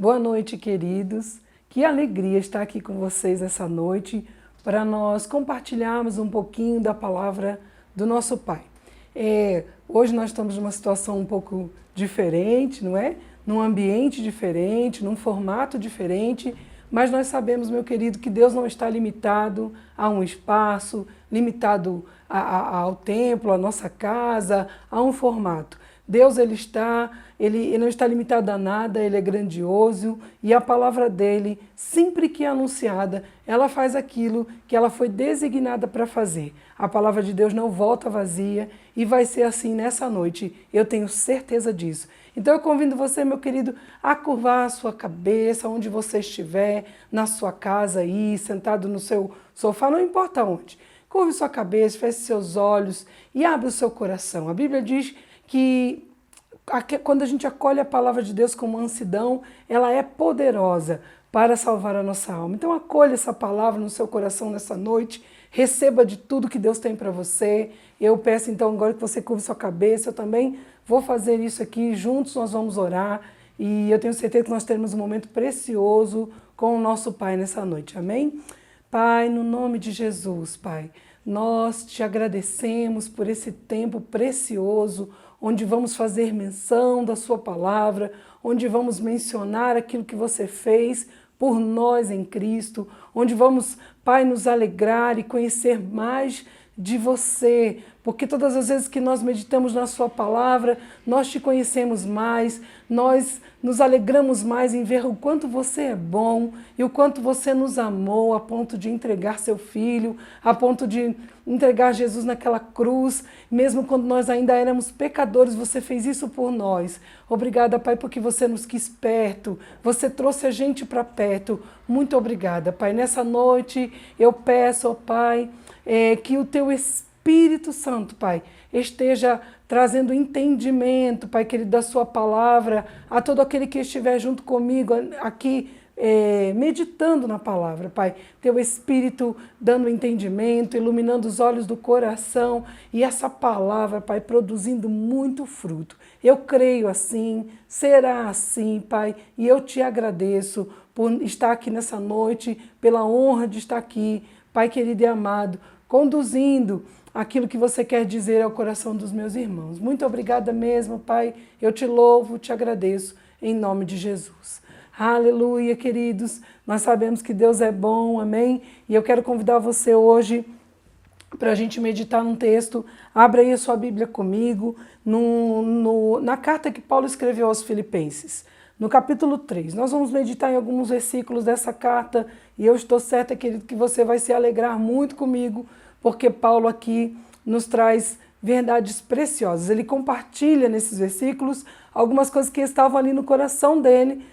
Boa noite, queridos. Que alegria estar aqui com vocês essa noite para nós compartilharmos um pouquinho da palavra do nosso Pai. Hoje nós estamos numa situação um pouco diferente, não é? Num ambiente diferente, num formato diferente, mas nós sabemos, meu querido, que Deus não está limitado a um espaço, limitado ao templo, à nossa casa, a um formato. Deus ele não está limitado a nada, ele é grandioso e a palavra dele, sempre que é anunciada, ela faz aquilo que ela foi designada para fazer. A palavra de Deus não volta vazia e vai ser assim nessa noite, eu tenho certeza disso. Então eu convido você, meu querido, a curvar a sua cabeça, onde você estiver, na sua casa aí, sentado no seu sofá, não importa onde. Curve sua cabeça, feche seus olhos e abre o seu coração. A Bíblia diz que quando a gente acolhe a palavra de Deus com mansidão, ela é poderosa para salvar a nossa alma. Então acolha essa palavra no seu coração nessa noite, receba de tudo que Deus tem para você. Eu peço então agora que você curve sua cabeça, eu também vou fazer isso aqui, juntos nós vamos orar e eu tenho certeza que nós teremos um momento precioso com o nosso Pai nessa noite, amém? Pai, no nome de Jesus, Pai, nós te agradecemos por esse tempo precioso, onde vamos fazer menção da sua palavra, onde vamos mencionar aquilo que você fez por nós em Cristo, onde vamos, Pai, nos alegrar e conhecer mais de você, porque todas as vezes que nós meditamos na sua palavra, nós te conhecemos mais, nós nos alegramos mais em ver o quanto você é bom e o quanto você nos amou a ponto de entregar seu filho, a ponto de entregar Jesus naquela cruz, mesmo quando nós ainda éramos pecadores, você fez isso por nós. Obrigada, Pai, porque você nos quis perto, você trouxe a gente para perto. Muito obrigada, Pai. Nessa noite eu peço, ó Pai, que o teu Espírito Santo, Pai, esteja trazendo entendimento, Pai querido, da sua palavra, a todo aquele que estiver junto comigo aqui, meditando na palavra, Pai. Teu Espírito dando entendimento, iluminando os olhos do coração e essa palavra, Pai, produzindo muito fruto. Eu creio assim, será assim, Pai, e eu te agradeço por estar aqui nessa noite, pela honra de estar aqui, Pai querido e amado, conduzindo aquilo que você quer dizer ao coração dos meus irmãos. Muito obrigada mesmo, Pai. Eu te louvo, te agradeço, em nome de Jesus. Aleluia, queridos. Nós sabemos que Deus é bom, amém? E eu quero convidar você hoje para a gente meditar num texto. Abra aí a sua Bíblia comigo, na carta que Paulo escreveu aos Filipenses. No capítulo 3, nós vamos meditar em alguns versículos dessa carta e eu estou certa, querido, que você vai se alegrar muito comigo, porque Paulo aqui nos traz verdades preciosas. Ele compartilha nesses versículos algumas coisas que estavam ali no coração dele.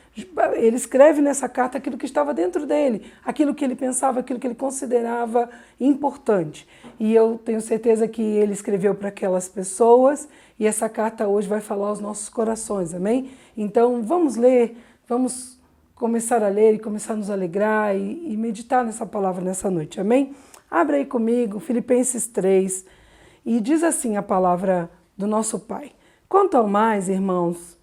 Ele escreve nessa carta aquilo que estava dentro dele, aquilo que ele pensava, aquilo que ele considerava importante. E eu tenho certeza que ele escreveu para aquelas pessoas e essa carta hoje vai falar aos nossos corações, amém? Então vamos ler, vamos começar a ler e começar a nos alegrar e meditar nessa palavra nessa noite, amém? Abra aí comigo, Filipenses 3, e diz assim a palavra do nosso Pai. Quanto ao mais, irmãos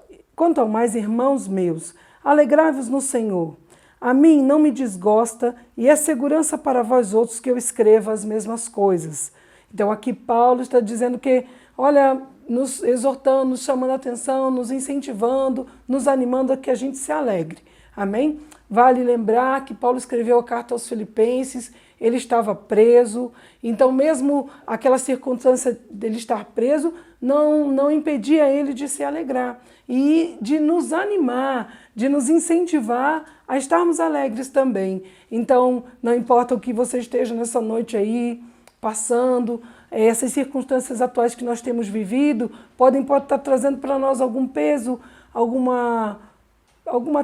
meus, alegrai-vos no Senhor. A mim não me desgosta e é segurança para vós outros que eu escreva as mesmas coisas. Então aqui Paulo está dizendo que, olha, nos exortando, nos chamando a atenção, nos incentivando, nos animando a que a gente se alegre. Amém? Vale lembrar que Paulo escreveu a carta aos Filipenses, ele estava preso, então mesmo aquela circunstância dele estar preso não impedia ele de se alegrar e de nos animar, de nos incentivar a estarmos alegres também. Então não importa o que você esteja nessa noite aí passando, essas circunstâncias atuais que nós temos vivido podem estar trazendo para nós algum peso, alguma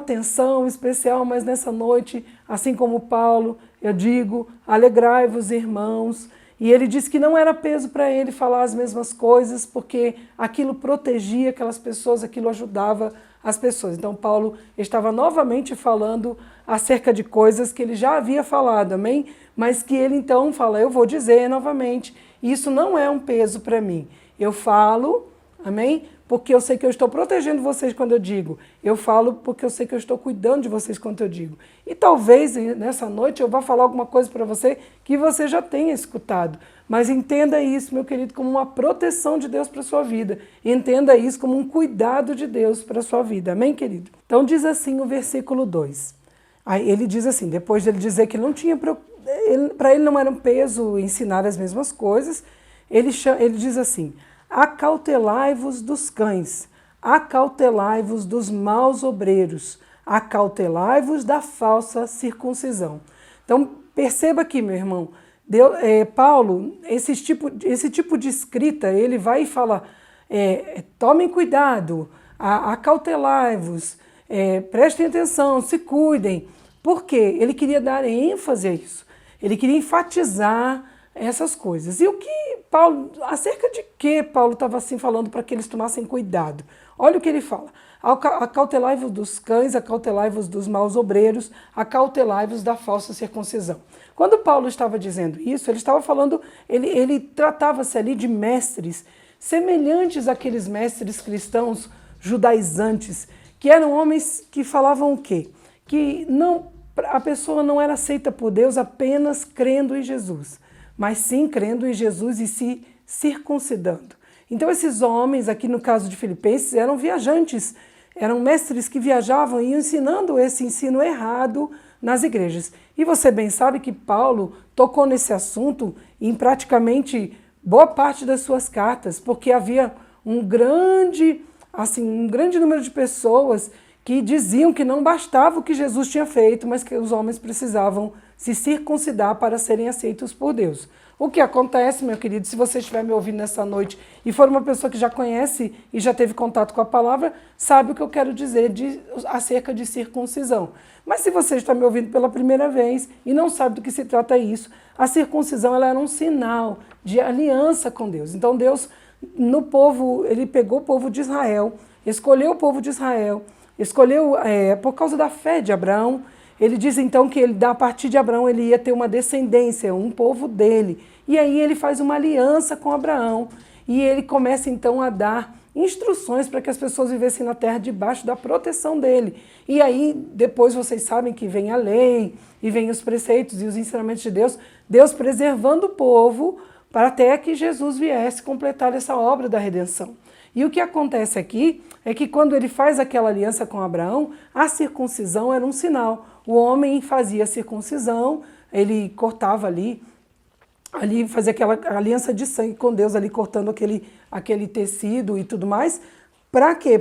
tensão especial, mas nessa noite, assim como Paulo, eu digo, alegrai-vos, irmãos. E ele disse que não era peso para ele falar as mesmas coisas, porque aquilo protegia aquelas pessoas, aquilo ajudava as pessoas. Então Paulo estava novamente falando acerca de coisas que ele já havia falado, amém? Mas que ele então fala, eu vou dizer novamente, isso não é um peso para mim. Eu falo, amém? Porque eu sei que eu estou protegendo vocês quando eu digo. Eu falo porque eu sei que eu estou cuidando de vocês quando eu digo. E talvez nessa noite eu vá falar alguma coisa para você que você já tenha escutado. Mas entenda isso, meu querido, como uma proteção de Deus para a sua vida. Entenda isso como um cuidado de Deus para a sua vida. Amém, querido? Então diz assim o versículo 2. Aí ele diz assim, depois de ele dizer que não tinha, para ele não era um peso ensinar as mesmas coisas, ele diz assim: acautelai-vos dos cães, acautelai-vos dos maus obreiros, acautelai-vos da falsa circuncisão. Então, perceba aqui, meu irmão, Paulo, esse tipo de escrita, ele vai e fala, tomem cuidado, acautelai-vos, prestem atenção, se cuidem. Por quê? Ele queria dar ênfase a isso, ele queria enfatizar essas coisas. E acerca de que Paulo estava assim falando para que eles tomassem cuidado? Olha o que ele fala: acautelai-vos dos cães, acautelai-vos dos maus obreiros, acautelai-vos da falsa circuncisão. Quando Paulo estava dizendo isso, ele estava falando, ele tratava-se ali de mestres semelhantes àqueles mestres cristãos judaizantes, que eram homens que falavam o quê? Que a pessoa não era aceita por Deus apenas crendo em Jesus, mas sim crendo em Jesus e se circuncidando. Então esses homens, aqui no caso de Filipenses, eram viajantes, eram mestres que viajavam e iam ensinando esse ensino errado nas igrejas. E você bem sabe que Paulo tocou nesse assunto em praticamente boa parte das suas cartas, porque havia um grande número de pessoas que diziam que não bastava o que Jesus tinha feito, mas que os homens precisavam se circuncidar para serem aceitos por Deus. O que acontece, meu querido, se você estiver me ouvindo nessa noite e for uma pessoa que já conhece e já teve contato com a palavra, sabe o que eu quero dizer acerca de circuncisão. Mas se você está me ouvindo pela primeira vez e não sabe do que se trata isso, a circuncisão ela era um sinal de aliança com Deus. Então Deus, no povo, ele pegou o povo de Israel, escolheu o povo de Israel, escolheu por causa da fé de Abraão. Ele diz então que a partir de Abraão ele ia ter uma descendência, um povo dele. E aí ele faz uma aliança com Abraão e ele começa então a dar instruções para que as pessoas vivessem na terra debaixo da proteção dele. E aí depois vocês sabem que vem a lei e vem os preceitos e os ensinamentos de Deus, Deus preservando o povo para até que Jesus viesse completar essa obra da redenção. E o que acontece aqui é que quando ele faz aquela aliança com Abraão, a circuncisão era um sinal. O homem fazia a circuncisão, ele cortava ali fazia aquela aliança de sangue com Deus, ali cortando aquele tecido e tudo mais. Para quê?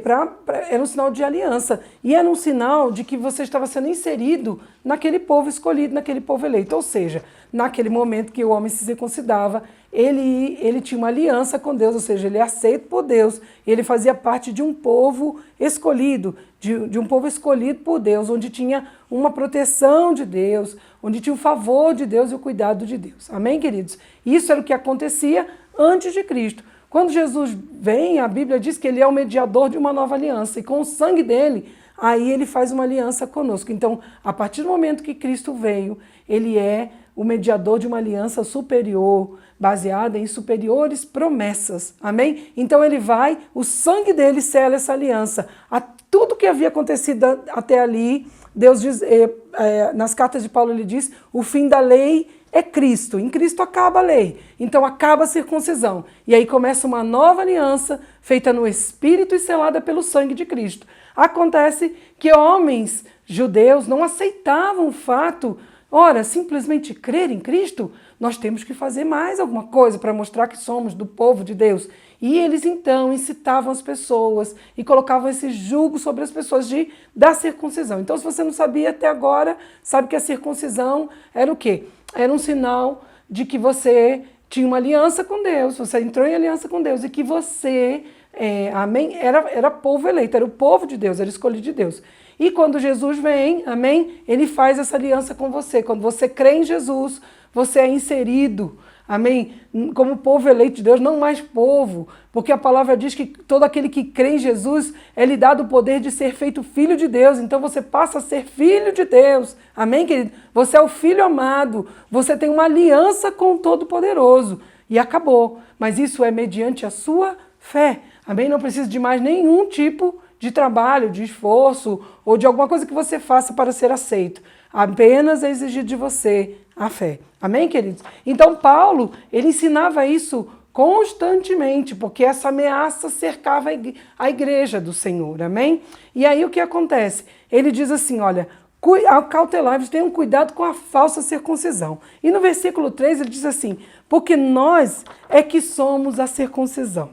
Era um sinal de aliança. E era um sinal de que você estava sendo inserido naquele povo escolhido, naquele povo eleito. Ou seja, naquele momento que o homem se circuncidava, ele tinha uma aliança com Deus, ou seja, ele é aceito por Deus. Ele fazia parte de um povo escolhido, de um povo escolhido por Deus, onde tinha uma proteção de Deus, onde tinha o favor de Deus e o cuidado de Deus. Amém, queridos? Isso era o que acontecia antes de Cristo. Quando Jesus vem, a Bíblia diz que ele é o mediador de uma nova aliança. E com o sangue dele, aí ele faz uma aliança conosco. Então, a partir do momento que Cristo veio, ele é o mediador de uma aliança superior, baseada em superiores promessas. Amém? Então ele vai, o sangue dele sela essa aliança. A tudo que havia acontecido até ali, Deus diz, nas cartas de Paulo ele diz, o fim da lei é Cristo. Em Cristo acaba a lei. Então acaba a circuncisão. E aí começa uma nova aliança feita no Espírito e selada pelo sangue de Cristo. Acontece que homens judeus não aceitavam o fato, simplesmente crer em Cristo, nós temos que fazer mais alguma coisa para mostrar que somos do povo de Deus. E eles então incitavam as pessoas e colocavam esse jugo sobre as pessoas da circuncisão. Então, se você não sabia até agora, sabe que a circuncisão era o quê? Era um sinal de que você tinha uma aliança com Deus, você entrou em aliança com Deus e que você, amém, era povo eleito, era o povo de Deus, era escolhido de Deus. E quando Jesus vem, amém, ele faz essa aliança com você. Quando você crê em Jesus, você é inserido, amém, como povo eleito de Deus, não mais povo, porque a palavra diz que todo aquele que crê em Jesus é lhe dado o poder de ser feito filho de Deus, então você passa a ser filho de Deus, amém, querido? Você é o filho amado, você tem uma aliança com o Todo-Poderoso, e acabou, mas isso é mediante a sua Fé. Amém? Não precisa de mais nenhum tipo de trabalho, de esforço ou de alguma coisa que você faça para ser aceito. Apenas é exigido de você a fé. Amém, queridos? Então, Paulo, ele ensinava isso constantemente, porque essa ameaça cercava a igreja do Senhor. Amém? E aí o que acontece? Ele diz assim, olha, cautelai-vos, tenham cuidado com a falsa circuncisão. E no versículo 3 ele diz assim, porque nós é que somos a circuncisão.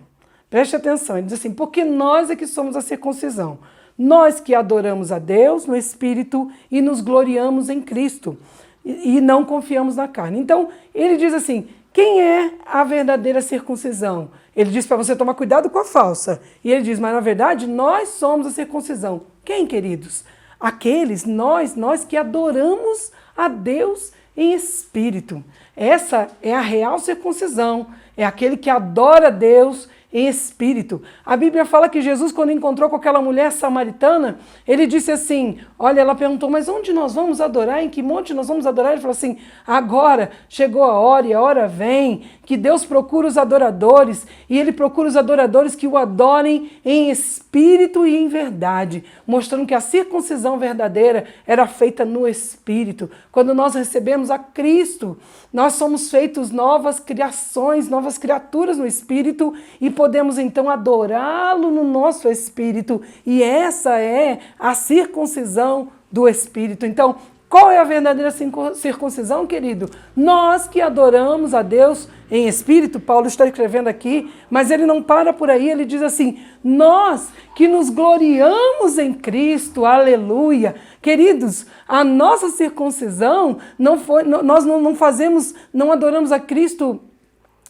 Preste atenção, ele diz assim, porque nós é que somos a circuncisão. Nós que adoramos a Deus no Espírito e nos gloriamos em Cristo e não confiamos na carne. Então, ele diz assim, quem é a verdadeira circuncisão? Ele diz para você tomar cuidado com a falsa. E ele diz, mas na verdade nós somos a circuncisão. Quem, queridos? Aqueles, nós que adoramos a Deus em Espírito. Essa é a real circuncisão, é aquele que adora a Deus em espírito. A Bíblia fala que Jesus, quando encontrou com aquela mulher samaritana, ele disse assim, olha, ela perguntou, mas onde nós vamos adorar? Em que monte nós vamos adorar? Ele falou assim, agora chegou a hora e a hora vem, que Deus procura os adoradores, e Ele procura os adoradores que o adorem em espírito e em verdade, mostrando que a circuncisão verdadeira era feita no espírito. Quando nós recebemos a Cristo, nós somos feitos novas criações, novas criaturas no espírito, e podemos então adorá-lo no nosso espírito. E essa é a circuncisão do espírito. Então, qual é a verdadeira circuncisão, querido? Nós que adoramos a Deus em espírito, Paulo está escrevendo aqui, mas ele não para por aí, ele diz assim, nós que nos gloriamos em Cristo, aleluia. Queridos, a nossa circuncisão não foi, nós não adoramos a Cristo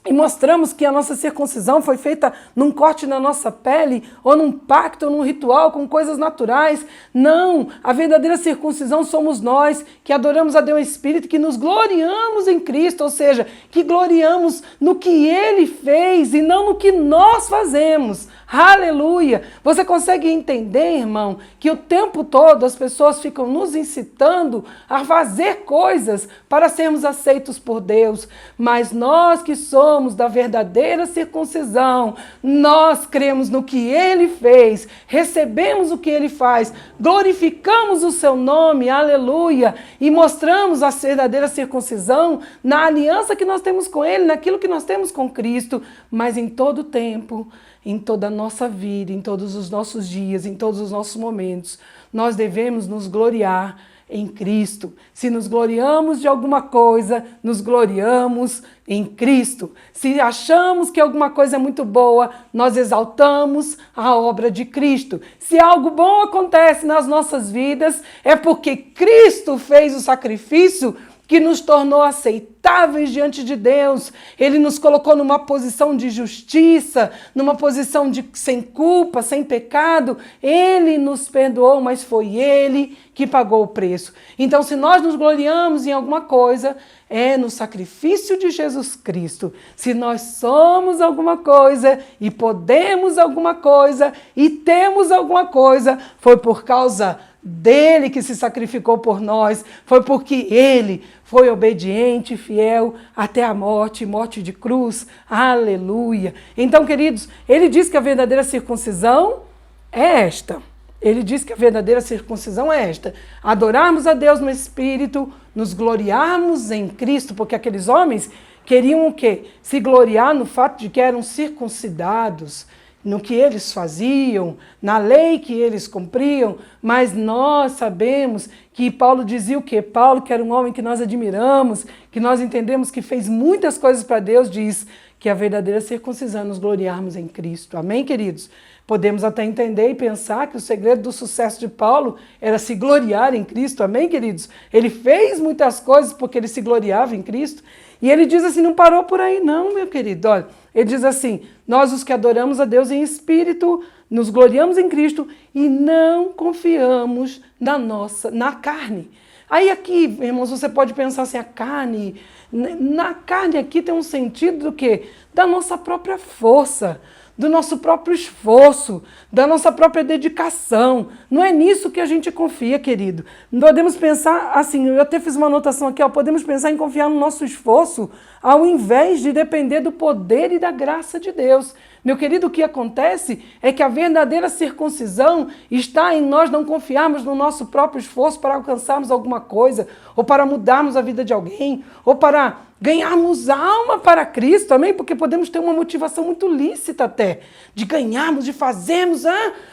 e mostramos que a nossa circuncisão foi feita num corte na nossa pele, ou num pacto, ou num ritual, com coisas naturais. Não, a verdadeira circuncisão somos nós, que adoramos a Deus em Espírito, que nos gloriamos em Cristo, ou seja, que gloriamos no que Ele fez e não no que nós fazemos. Aleluia! Você consegue entender, irmão, que o tempo todo as pessoas ficam nos incitando a fazer coisas para sermos aceitos por Deus, mas nós que somos da verdadeira circuncisão, nós cremos no que Ele fez, recebemos o que Ele faz, glorificamos o Seu nome, aleluia, e mostramos a verdadeira circuncisão na aliança que nós temos com Ele, naquilo que nós temos com Cristo, mas em todo tempo, em toda a nossa vida, em todos os nossos dias, em todos os nossos momentos, nós devemos nos gloriar em Cristo. Se nos gloriamos de alguma coisa, nos gloriamos em Cristo. Se achamos que alguma coisa é muito boa, nós exaltamos a obra de Cristo. Se algo bom acontece nas nossas vidas, é porque Cristo fez o sacrifício que nos tornou aceitáveis diante de Deus. Ele nos colocou numa posição de justiça, numa posição de sem culpa, sem pecado. Ele nos perdoou, mas foi Ele que pagou o preço. Então, se nós nos gloriamos em alguma coisa, é no sacrifício de Jesus Cristo. Se nós somos alguma coisa e podemos alguma coisa e temos alguma coisa, foi por causa dele que se sacrificou por nós, foi porque ele foi obediente e fiel até a morte, morte de cruz, aleluia. Então, queridos, ele diz que a verdadeira circuncisão é esta. Ele diz que a verdadeira circuncisão é esta: adorarmos a Deus no Espírito, nos gloriarmos em Cristo, porque aqueles homens queriam o quê? Se gloriar no fato de que eram circuncidados, no que eles faziam, na lei que eles cumpriam, mas nós sabemos que Paulo dizia o quê? Paulo, que era um homem que nós admiramos, que nós entendemos que fez muitas coisas para Deus, diz que a verdadeira circuncisão é nos gloriarmos em Cristo. Amém, queridos? Podemos até entender e pensar que o segredo do sucesso de Paulo era se gloriar em Cristo. Amém, queridos? Ele fez muitas coisas porque ele se gloriava em Cristo. E ele diz assim, não parou por aí não, meu querido. Olha, ele diz assim, nós os que adoramos a Deus em espírito, nos gloriamos em Cristo e não confiamos na carne. Aí aqui, irmãos, você pode pensar assim, a carne, na carne aqui tem um sentido do quê? Da nossa própria força, do nosso próprio esforço, da nossa própria dedicação. Não é nisso que a gente confia, querido. Podemos pensar assim, eu até fiz uma anotação aqui, podemos pensar em confiar no nosso esforço ao invés de depender do poder e da graça de Deus. Meu querido, o que acontece é que a verdadeira circuncisão está em nós não confiarmos no nosso próprio esforço para alcançarmos alguma coisa, ou para mudarmos a vida de alguém, ou para ganharmos alma para Cristo, amém? Porque podemos ter uma motivação muito lícita até, de ganharmos, de fazermos,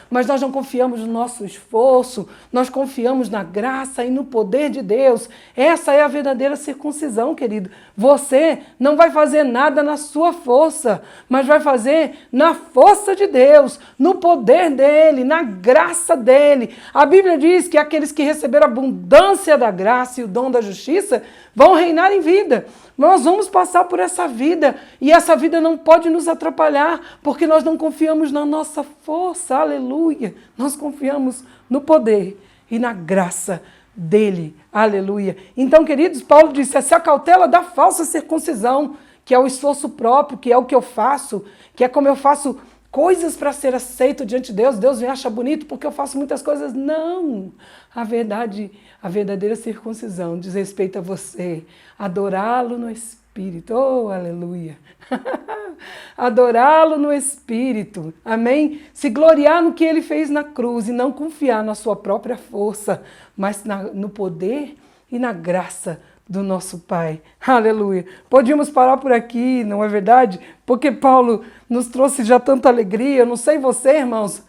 mas nós não confiamos no nosso esforço, nós confiamos na graça e no poder de Deus. Essa é a verdadeira circuncisão, querido. Você não vai fazer nada na sua força, mas vai fazer na força de Deus, no poder dele, na graça dele. A Bíblia diz que aqueles que receberam a abundância da graça e o dom da justiça vão reinar em vida. Nós vamos passar por essa vida e essa vida não pode nos atrapalhar porque nós não confiamos na nossa força, aleluia. Nós confiamos no poder e na graça dele, aleluia. Então, queridos, Paulo disse, essa é a cautela da falsa circuncisão, que é o esforço próprio, que é o que eu faço, que é como eu faço coisas para ser aceito diante de Deus. Deus me acha bonito porque eu faço muitas coisas. Não! A verdadeira circuncisão diz respeito a você adorá-lo no Espírito. Oh, aleluia! Adorá-lo no Espírito. Amém? Se gloriar no que ele fez na cruz e não confiar na sua própria força, mas no poder e na graça do nosso Pai. Aleluia. Podíamos parar por aqui, não é verdade? Porque Paulo nos trouxe já tanta alegria. Eu não sei você, irmãos,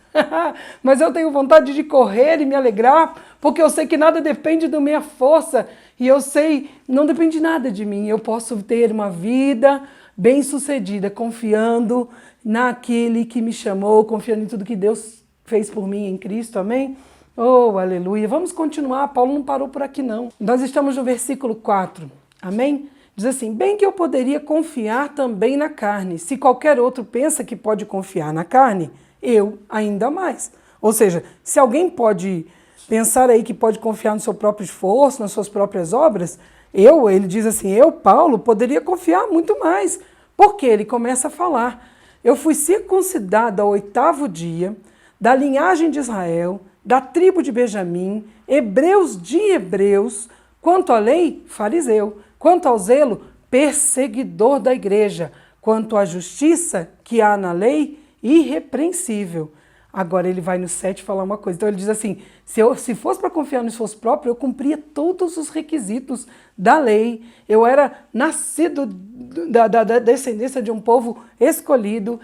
mas eu tenho vontade de correr e me alegrar, porque eu sei que nada depende da minha força e eu sei, não depende nada de mim. Eu posso ter uma vida bem-sucedida, confiando naquele que me chamou, confiando em tudo que Deus fez por mim em Cristo. Amém? Oh, aleluia. Vamos continuar. Paulo não parou por aqui, não. Nós estamos no versículo 4. Amém? Diz assim, bem que eu poderia confiar também na carne. Se qualquer outro pensa que pode confiar na carne, eu ainda mais. Ou seja, se alguém pode pensar aí que pode confiar no seu próprio esforço, nas suas próprias obras, ele diz assim, eu, Paulo, poderia confiar muito mais. Porque ele começa a falar, eu fui circuncidado ao 8º dia, da linhagem de Israel, da tribo de Benjamim, hebreus de hebreus, quanto à lei, fariseu, quanto ao zelo, perseguidor da igreja, quanto à justiça que há na lei, irrepreensível. Agora ele vai no 7 falar uma coisa. Então ele diz assim, se fosse para confiar no esforço próprio, eu cumpria todos os requisitos da lei. Eu era nascido da descendência de um povo escolhido.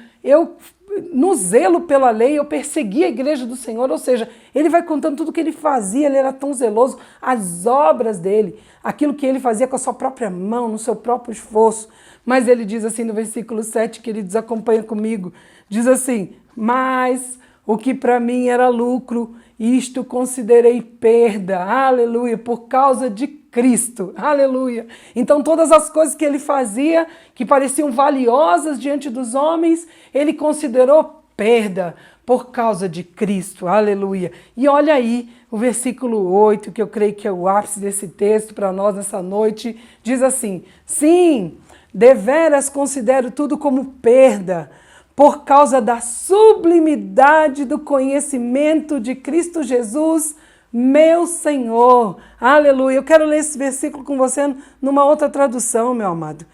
No zelo pela lei, eu perseguia a igreja do Senhor. Ou seja, ele vai contando tudo o que ele fazia. Ele era tão zeloso. As obras dele, aquilo que ele fazia com a sua própria mão, no seu próprio esforço. Mas ele diz assim no versículo 7, que ele desacompanha comigo, diz assim, mas o que para mim era lucro, isto considerei perda, aleluia, por causa de Cristo, aleluia. Então todas as coisas que ele fazia, que pareciam valiosas diante dos homens, ele considerou perda por causa de Cristo, aleluia. E olha aí o versículo 8, que eu creio que é o ápice desse texto para nós nessa noite, diz assim, sim, deveras considero tudo como perda, por causa da sublimidade do conhecimento de Cristo Jesus, meu Senhor. Aleluia. Eu quero ler esse versículo com você numa outra tradução, meu amado.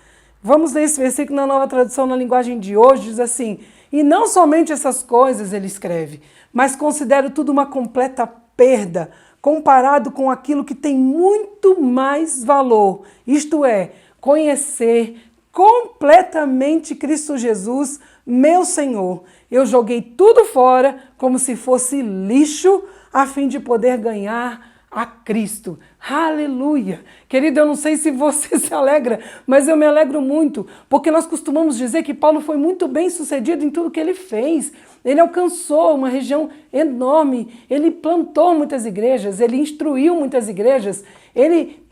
Vamos ler esse versículo na nova tradução, na linguagem de hoje, diz assim, e não somente essas coisas, ele escreve, mas considero tudo uma completa perda, comparado com aquilo que tem muito mais valor, isto é, conhecer completamente Cristo Jesus, meu Senhor. Eu joguei tudo fora como se fosse lixo a fim de poder ganhar a Cristo. Aleluia! Querido, eu não sei se você se alegra, mas eu me alegro muito, porque nós costumamos dizer que Paulo foi muito bem sucedido em tudo que ele fez. Ele alcançou uma região enorme, ele plantou muitas igrejas, ele instruiu muitas igrejas, ele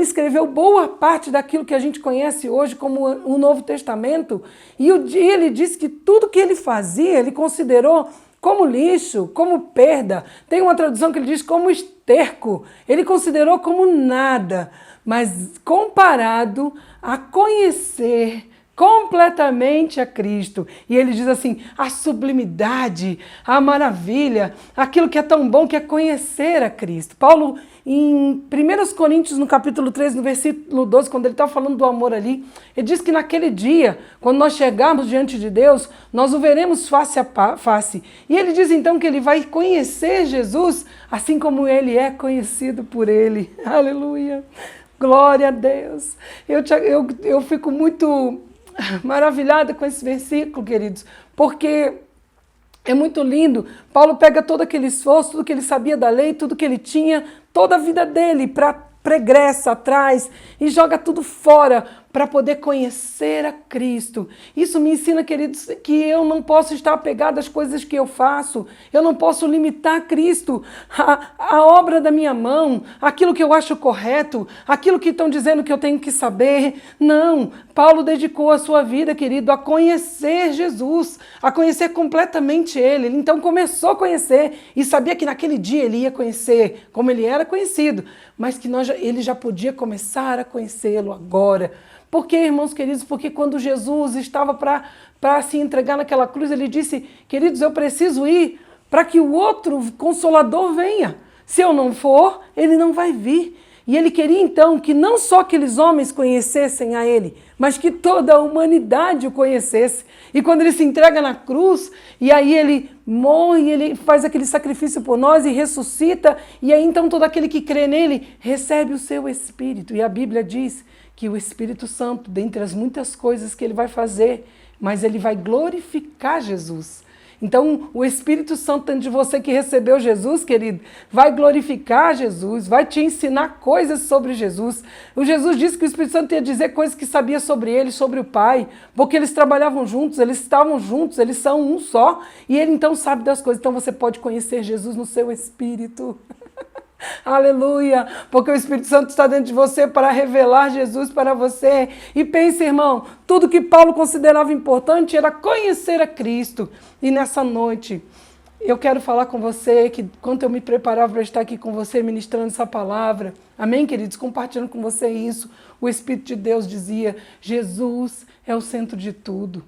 escreveu boa parte daquilo que a gente conhece hoje como o Novo Testamento, e ele disse que tudo que ele fazia, ele considerou como lixo, como perda. Tem uma tradução que ele diz como esterco. Ele considerou como nada, mas comparado a conhecer completamente a Cristo. E ele diz assim, a sublimidade, a maravilha, aquilo que é tão bom que é conhecer a Cristo. Paulo, em 1 Coríntios, no capítulo 3, no versículo 12, quando ele está falando do amor ali, ele diz que naquele dia, quando nós chegarmos diante de Deus, nós o veremos face a face. E ele diz então que ele vai conhecer Jesus, assim como ele é conhecido por ele. Aleluia! Glória a Deus! Eu fico muito maravilhada com esse versículo, queridos, porque é muito lindo. Paulo pega todo aquele esforço, tudo que ele sabia da lei, tudo que ele tinha, toda a vida dele pregressa atrás e joga tudo fora para poder conhecer a Cristo. Isso me ensina, queridos, que eu não posso estar apegado às coisas que eu faço, eu não posso limitar Cristo, a obra da minha mão, aquilo que eu acho correto, aquilo que estão dizendo que eu tenho que saber. Não, Paulo dedicou a sua vida, querido, a conhecer Jesus, a conhecer completamente Ele. Ele então começou a conhecer e sabia que naquele dia ele ia conhecer como ele era conhecido, mas que ele já podia começar a conhecê-lo agora. Por quê, irmãos queridos? Porque quando Jesus estava para se entregar naquela cruz, ele disse, queridos, eu preciso ir para que o outro Consolador venha. Se eu não for, ele não vai vir. E ele queria então que não só aqueles homens conhecessem a ele, mas que toda a humanidade o conhecesse. E quando ele se entrega na cruz, e aí ele morre, ele faz aquele sacrifício por nós e ressuscita, e aí então todo aquele que crê nele recebe o seu Espírito. E a Bíblia diz que o Espírito Santo, dentre as muitas coisas que ele vai fazer, mas ele vai glorificar Jesus. Então, o Espírito Santo dentro de você que recebeu Jesus, querido, vai glorificar Jesus, vai te ensinar coisas sobre Jesus. O Jesus disse que o Espírito Santo ia dizer coisas que sabia sobre ele, sobre o Pai, porque eles trabalhavam juntos, eles estavam juntos, eles são um só, e ele então sabe das coisas. Então, você pode conhecer Jesus no seu Espírito. Aleluia, porque o Espírito Santo está dentro de você para revelar Jesus para você. E pense, irmão, tudo que Paulo considerava importante era conhecer a Cristo. E nessa noite, eu quero falar com você que quando eu me preparava para estar aqui com você ministrando essa palavra, amém, queridos? Compartilhando com você isso, o Espírito de Deus dizia, Jesus é o centro de tudo.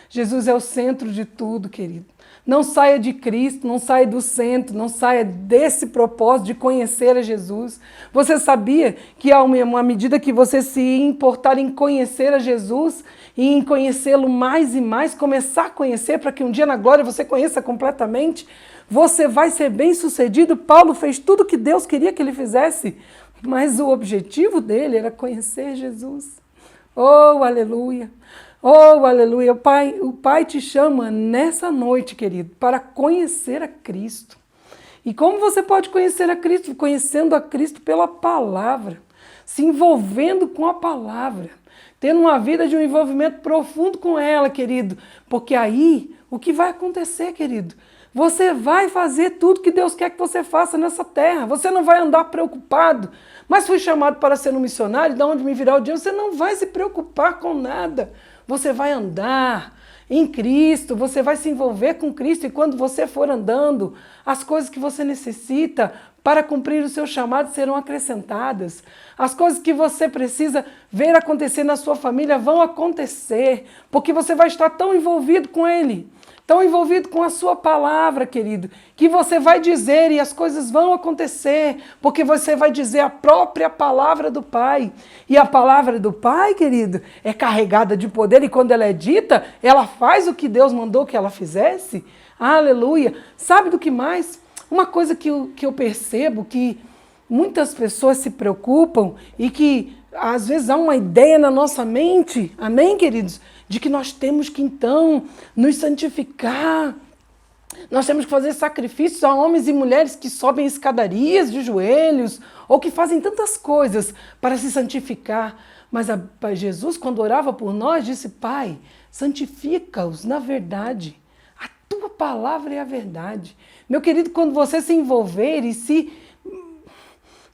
Jesus é o centro de tudo, querido. Não saia de Cristo, não saia do centro, não saia desse propósito de conhecer a Jesus. Você sabia que à medida que você se importar em conhecer a Jesus e em conhecê-lo mais e mais, começar a conhecer para que um dia na glória você conheça completamente, você vai ser bem-sucedido. Paulo fez tudo o que Deus queria que ele fizesse, mas o objetivo dele era conhecer Jesus. Oh, aleluia! Oh, aleluia! O Pai te chama nessa noite, querido, para conhecer a Cristo. E como você pode conhecer a Cristo? Conhecendo a Cristo pela palavra, se envolvendo com a palavra, tendo uma vida de um envolvimento profundo com ela, querido. Porque aí, o que vai acontecer, querido? Você vai fazer tudo que Deus quer que você faça nessa terra. Você não vai andar preocupado. Mas fui chamado para ser um missionário, de onde me virá o dinheiro? Você não vai se preocupar com nada. Você vai andar em Cristo, você vai se envolver com Cristo e quando você for andando, as coisas que você necessita para cumprir o seu chamado serão acrescentadas. As coisas que você precisa ver acontecer na sua família vão acontecer, porque você vai estar tão envolvido com Ele, tão envolvido com a sua palavra, querido, que você vai dizer e as coisas vão acontecer, porque você vai dizer a própria palavra do Pai. E a palavra do Pai, querido, é carregada de poder e quando ela é dita, ela faz o que Deus mandou que ela fizesse. Aleluia! Sabe do que mais? Uma coisa que eu percebo que muitas pessoas se preocupam e que às vezes há uma ideia na nossa mente, amém, queridos? De que nós temos que então nos santificar. Nós temos que fazer sacrifícios a homens e mulheres que sobem escadarias de joelhos ou que fazem tantas coisas para se santificar. Mas Jesus, quando orava por nós, disse, Pai, santifica-os na verdade. A tua palavra é a verdade. Meu querido, quando você se envolver e se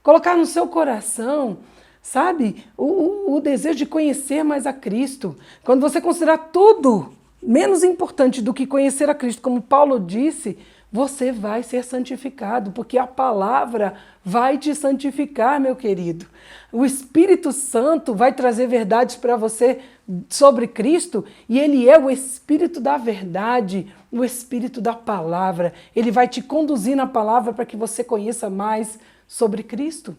colocar no seu coração, sabe, o desejo de conhecer mais a Cristo, quando você considerar tudo menos importante do que conhecer a Cristo, como Paulo disse, você vai ser santificado, porque a palavra vai te santificar, meu querido. O Espírito Santo vai trazer verdades para você sobre Cristo, e Ele é o Espírito da verdade, o Espírito da palavra. Ele vai te conduzir na palavra para que você conheça mais sobre Cristo.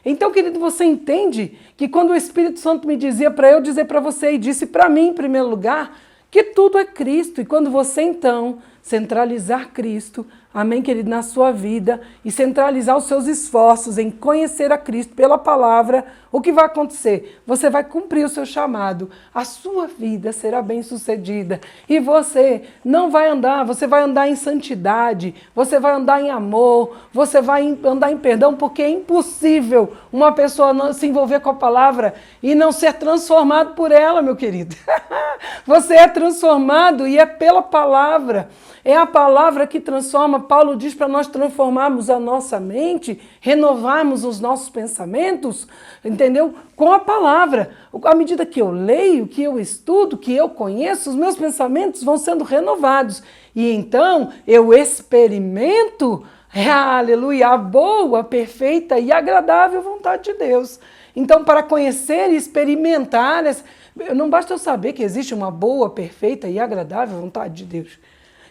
Então, querido, você entende que quando o Espírito Santo me dizia para eu dizer para você, e disse para mim em primeiro lugar, que tudo é Cristo. E quando você, então, centralizar Cristo, amém, querido, na sua vida, e centralizar os seus esforços em conhecer a Cristo pela palavra, o que vai acontecer? Você vai cumprir o seu chamado, a sua vida será bem-sucedida, e você não vai andar, você vai andar em santidade, você vai andar em amor, você vai andar em perdão, porque é impossível uma pessoa não se envolver com a palavra e não ser transformado por ela, meu querido. Você é transformado e é pela palavra. É a palavra que transforma. Paulo diz para nós transformarmos a nossa mente, renovarmos os nossos pensamentos, entendeu? Com a palavra. À medida que eu leio, que eu estudo, que eu conheço, os meus pensamentos vão sendo renovados. E então eu experimento, aleluia, a boa, perfeita e agradável vontade de Deus. Então, para conhecer e experimentar, não basta eu saber que existe uma boa, perfeita e agradável vontade de Deus.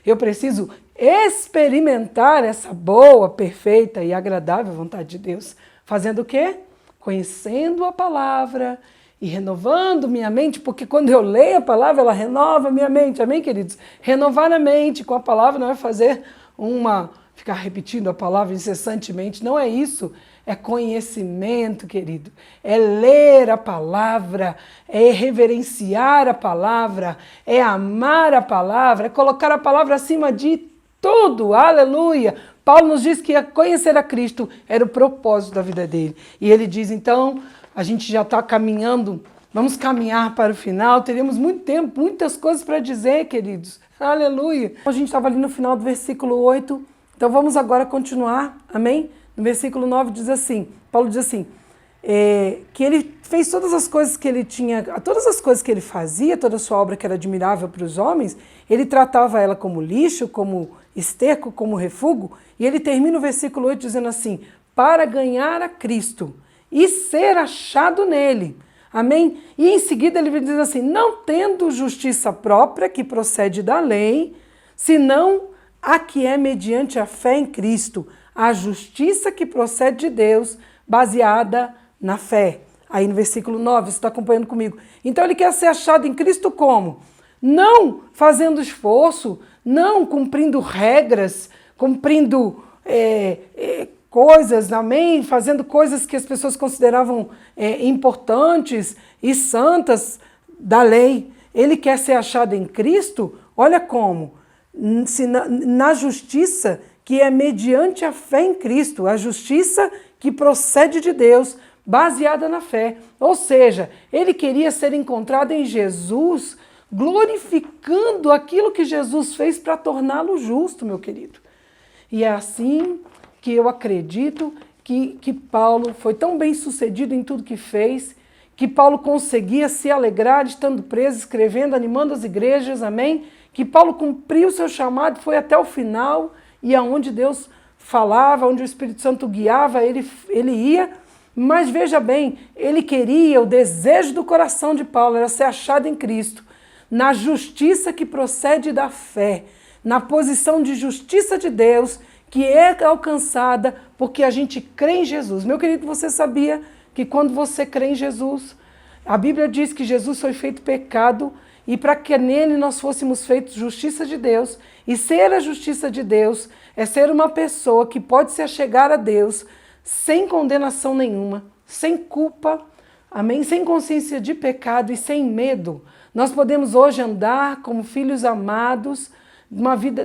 Eu preciso experimentar essa boa, perfeita e agradável vontade de Deus. Fazendo o quê? Conhecendo a palavra e renovando minha mente, porque quando eu leio a palavra, ela renova minha mente. Amém, queridos? Renovar a mente com a palavra não é fazer ficar repetindo a palavra incessantemente. Não é isso. É conhecimento, querido. É ler a palavra, é reverenciar a palavra, é amar a palavra, é colocar a palavra acima de tudo. Aleluia! Paulo nos diz que conhecer a Cristo era o propósito da vida dele. E ele diz, então, a gente já está caminhando, vamos caminhar para o final, teremos muito tempo, muitas coisas para dizer, queridos. Aleluia! A gente estava ali no final do versículo 8, então vamos agora continuar, amém? No versículo 9 diz assim, Paulo diz assim, que ele fez todas as coisas que ele tinha, todas as coisas que ele fazia, toda a sua obra que era admirável para os homens, ele tratava ela como lixo, como esterco, como refúgio, e ele termina o versículo 8 dizendo assim, para ganhar a Cristo e ser achado nele, amém? E em seguida ele diz assim, não tendo justiça própria que procede da lei, senão a que é mediante a fé em Cristo, a justiça que procede de Deus, baseada na fé. Aí no versículo 9, você está acompanhando comigo. Então ele quer ser achado em Cristo como? Não fazendo esforço, não cumprindo regras, cumprindo coisas, amém? Fazendo coisas que as pessoas consideravam importantes e santas da lei. Ele quer ser achado em Cristo, olha como? Na justiça que é mediante a fé em Cristo, a justiça que procede de Deus, baseada na fé. Ou seja, ele queria ser encontrado em Jesus, glorificando aquilo que Jesus fez para torná-lo justo, meu querido. E é assim que eu acredito que Paulo foi tão bem sucedido em tudo que fez, que Paulo conseguia se alegrar estando preso, escrevendo, animando as igrejas, amém? Que Paulo cumpriu o seu chamado, foi até o final, e aonde Deus falava, onde o Espírito Santo guiava, ele ia. Mas veja bem, ele queria, o desejo do coração de Paulo era ser achado em Cristo, na justiça que procede da fé, na posição de justiça de Deus, que é alcançada porque a gente crê em Jesus. Meu querido, você sabia que quando você crê em Jesus, a Bíblia diz que Jesus foi feito pecado, e para que nele nós fôssemos feitos justiça de Deus, e ser a justiça de Deus é ser uma pessoa que pode se achegar a Deus sem condenação nenhuma, sem culpa, amém? Sem consciência de pecado e sem medo. Nós podemos hoje andar como filhos amados,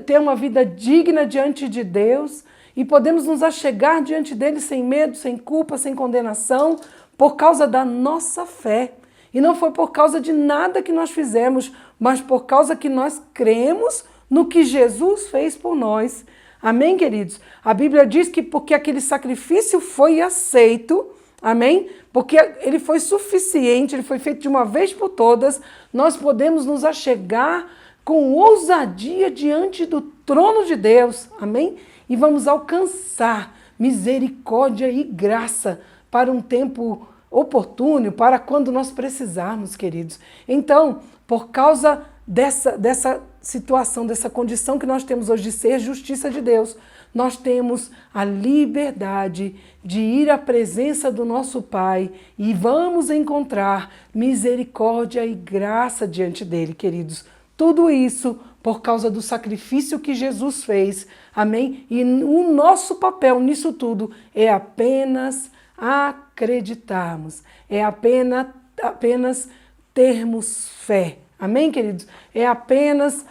ter uma vida digna diante de Deus, e podemos nos achegar diante dele sem medo, sem culpa, sem condenação, por causa da nossa fé. E não foi por causa de nada que nós fizemos, mas por causa que nós cremos no que Jesus fez por nós. Amém, queridos? A Bíblia diz que porque aquele sacrifício foi aceito, amém? Porque ele foi suficiente, ele foi feito de uma vez por todas, nós podemos nos achegar com ousadia diante do trono de Deus, amém? E vamos alcançar misericórdia e graça para um tempo oportuno, para quando nós precisarmos, queridos. Então, por causa dessa situação, dessa condição que nós temos hoje de ser justiça de Deus, nós temos a liberdade de ir à presença do nosso Pai e vamos encontrar misericórdia e graça diante dele, queridos. Tudo isso por causa do sacrifício que Jesus fez, amém? E o nosso papel nisso tudo é apenas acreditarmos, é apenas termos fé, amém, queridos? É apenas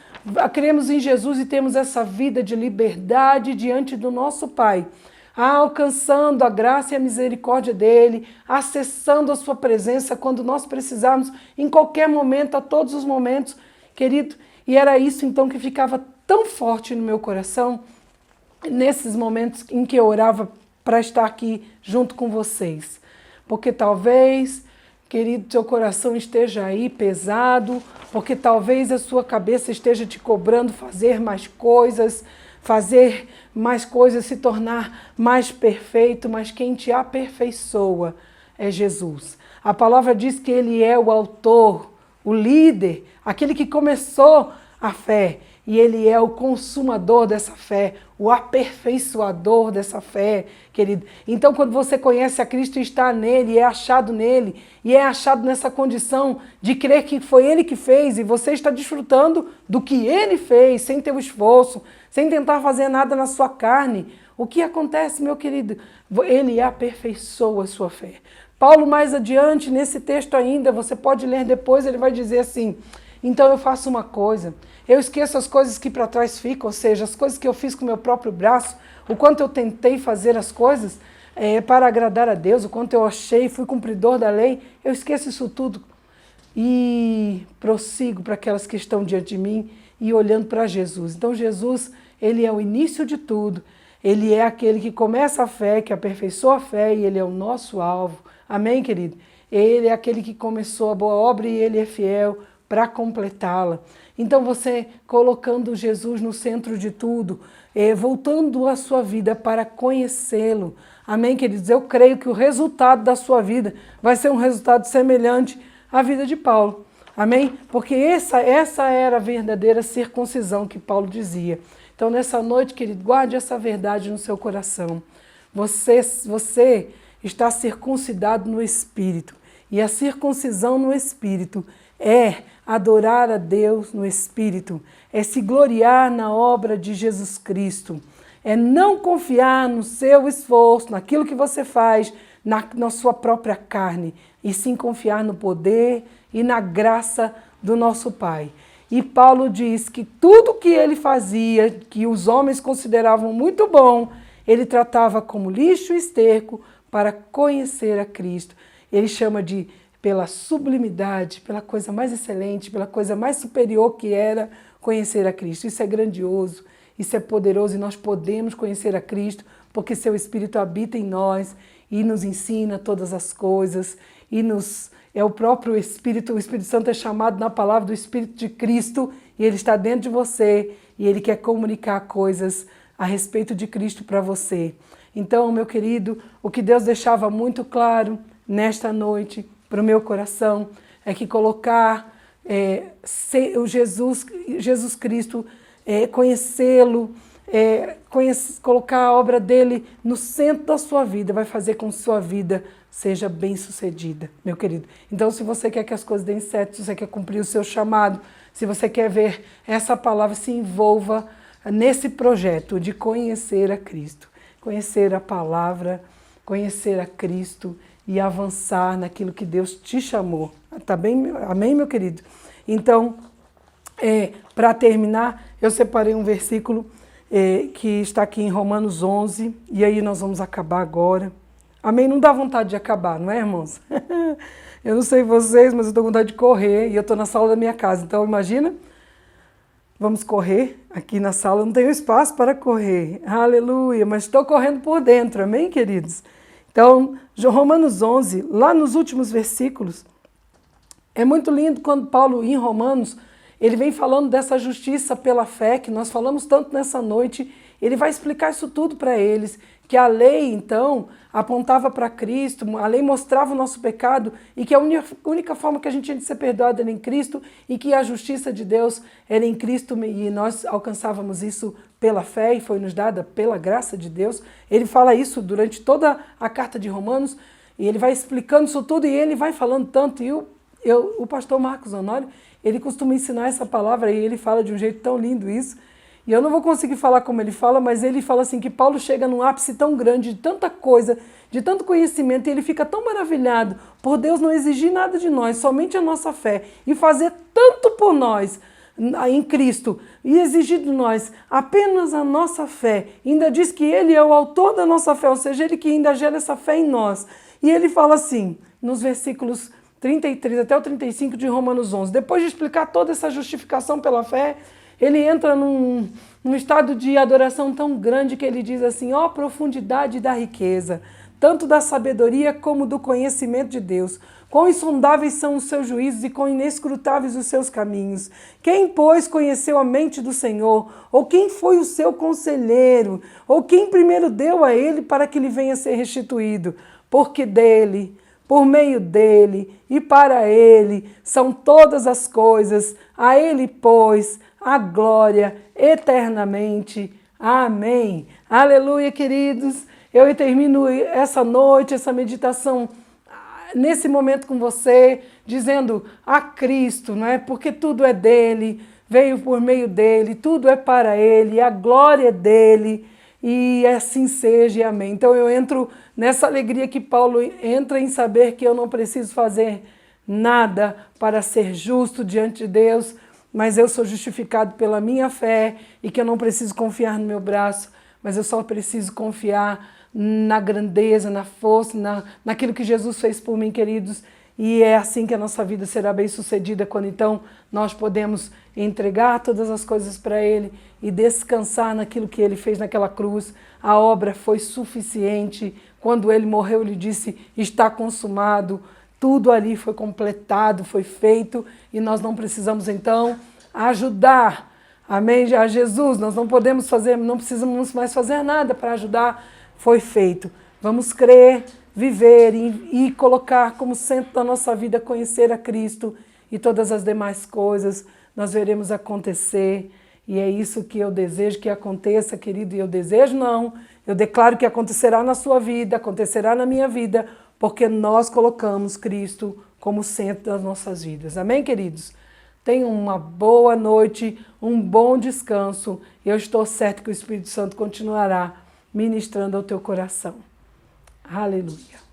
cremos em Jesus e temos essa vida de liberdade diante do nosso Pai, alcançando a graça e a misericórdia dele, acessando a sua presença quando nós precisarmos, em qualquer momento, a todos os momentos, querido. E era isso então que ficava tão forte no meu coração, nesses momentos em que eu orava para estar aqui junto com vocês. Porque talvez, querido, seu coração esteja aí pesado, porque talvez a sua cabeça esteja te cobrando fazer mais coisas, se tornar mais perfeito, mas quem te aperfeiçoa é Jesus. A palavra diz que ele é o autor, o líder, aquele que começou a fé, e ele é o consumador dessa fé, o aperfeiçoador dessa fé, querido. Então, quando você conhece a Cristo e está nele, é achado nele, e é achado nessa condição de crer que foi ele que fez, e você está desfrutando do que ele fez, sem ter o esforço, sem tentar fazer nada na sua carne, o que acontece, meu querido? Ele aperfeiçoa a sua fé. Paulo, mais adiante, nesse texto ainda, você pode ler depois, ele vai dizer assim: então eu faço uma coisa, eu esqueço as coisas que para trás ficam, ou seja, as coisas que eu fiz com o meu próprio braço, o quanto eu tentei fazer as coisas para agradar a Deus, o quanto eu achei, fui cumpridor da lei, eu esqueço isso tudo e prossigo para aquelas que estão diante de mim e olhando para Jesus. Então Jesus, ele é o início de tudo, ele é aquele que começa a fé, que aperfeiçoa a fé e ele é o nosso alvo. Amém, querido? Ele é aquele que começou a boa obra e ele é fiel para completá-la. Então você colocando Jesus no centro de tudo, voltando a sua vida para conhecê-lo. Amém, queridos? Eu creio que o resultado da sua vida vai ser um resultado semelhante à vida de Paulo. Amém? Porque essa era a verdadeira circuncisão que Paulo dizia. Então nessa noite, querido, guarde essa verdade no seu coração. Você está circuncidado no Espírito. E a circuncisão no Espírito é adorar a Deus no Espírito, é se gloriar na obra de Jesus Cristo, é não confiar no seu esforço, naquilo que você faz, na sua própria carne, e sim confiar no poder e na graça do nosso Pai. E Paulo diz que tudo que ele fazia, que os homens consideravam muito bom, ele tratava como lixo e esterco para conhecer a Cristo. Ele chama de pela sublimidade, pela coisa mais excelente, pela coisa mais superior que era conhecer a Cristo. Isso é grandioso, isso é poderoso e nós podemos conhecer a Cristo porque seu Espírito habita em nós e nos ensina todas as coisas e é o próprio Espírito. O Espírito Santo é chamado na palavra do Espírito de Cristo e ele está dentro de você e ele quer comunicar coisas a respeito de Cristo para você. Então, meu querido, o que Deus deixava muito claro nesta noite para o meu coração é que colocar o Jesus Cristo, conhecê-lo, colocar a obra dele no centro da sua vida, vai fazer com que sua vida seja bem sucedida, meu querido. Então, se você quer que as coisas deem certo, se você quer cumprir o seu chamado, se você quer ver essa palavra, se envolva nesse projeto de conhecer a Cristo, conhecer a palavra, conhecer a Cristo e avançar naquilo que Deus te chamou. Tá bem? Amém, meu querido? Então, para terminar, eu separei um versículo que está aqui em Romanos 11, e aí nós vamos acabar agora. Amém? Não dá vontade de acabar, não é, irmãos? Eu não sei vocês, mas eu estou com vontade de correr, e eu estou na sala da minha casa. Então, imagina, vamos correr aqui na sala, não tenho espaço para correr. Aleluia, mas estou correndo por dentro, amém, queridos? Então, Romanos 11, lá nos últimos versículos, é muito lindo quando Paulo, em Romanos, ele vem falando dessa justiça pela fé, que nós falamos tanto nessa noite. Ele vai explicar isso tudo para eles, que a lei, então, apontava para Cristo, a lei mostrava o nosso pecado e que a única forma que a gente tinha de ser perdoado era em Cristo e que a justiça de Deus era em Cristo e nós alcançávamos isso pela fé e foi nos dada pela graça de Deus. Ele fala isso durante toda a carta de Romanos e ele vai explicando isso tudo e ele vai falando tanto. E o pastor Marcos Honório, ele costuma ensinar essa palavra e ele fala de um jeito tão lindo isso. E eu não vou conseguir falar como ele fala, mas ele fala assim que Paulo chega num ápice tão grande de tanta coisa, de tanto conhecimento, e ele fica tão maravilhado por Deus não exigir nada de nós, somente a nossa fé, e fazer tanto por nós em Cristo, e exigir de nós apenas a nossa fé. Ainda diz que ele é o autor da nossa fé, ou seja, ele que ainda gera essa fé em nós. E ele fala assim, nos versículos 33 até o 35 de Romanos 11, depois de explicar toda essa justificação pela fé, ele entra num estado de adoração tão grande que ele diz assim, ó profundidade da riqueza, tanto da sabedoria como do conhecimento de Deus. Quão insondáveis são os seus juízos e quão inescrutáveis os seus caminhos. Quem, pois, conheceu a mente do Senhor? Ou quem foi o seu conselheiro? Ou quem primeiro deu a ele para que lhe venha a ser restituído? Porque dele, por meio dele e para ele são todas as coisas, a ele, pois, a glória eternamente. Amém. Aleluia, queridos. Eu termino essa noite, essa meditação, nesse momento com você, dizendo a Cristo, não é? Porque tudo é dele, veio por meio dele, tudo é para ele, a glória é dele. E assim seja, e amém. Então eu entro nessa alegria que Paulo entra em saber que eu não preciso fazer nada para ser justo diante de Deus, mas eu sou justificado pela minha fé e que eu não preciso confiar no meu braço, mas eu só preciso confiar na grandeza, na força, naquilo que Jesus fez por mim, queridos. E é assim que a nossa vida será bem sucedida, quando então nós podemos entregar todas as coisas para Ele e descansar naquilo que Ele fez naquela cruz. A obra foi suficiente. Quando Ele morreu, Ele disse, está consumado. Tudo ali foi completado, foi feito e nós não precisamos então ajudar. Amém? A Jesus, nós não podemos fazer, não precisamos mais fazer nada para ajudar. Foi feito. Vamos crer, viver e colocar como centro da nossa vida conhecer a Cristo e todas as demais coisas nós veremos acontecer. E é isso que eu desejo que aconteça, querido. E eu desejo não, eu declaro que acontecerá na sua vida, acontecerá na minha vida, porque nós colocamos Cristo como centro das nossas vidas. Amém, queridos? Tenham uma boa noite, um bom descanso. E eu estou certo que o Espírito Santo continuará ministrando ao teu coração. Aleluia.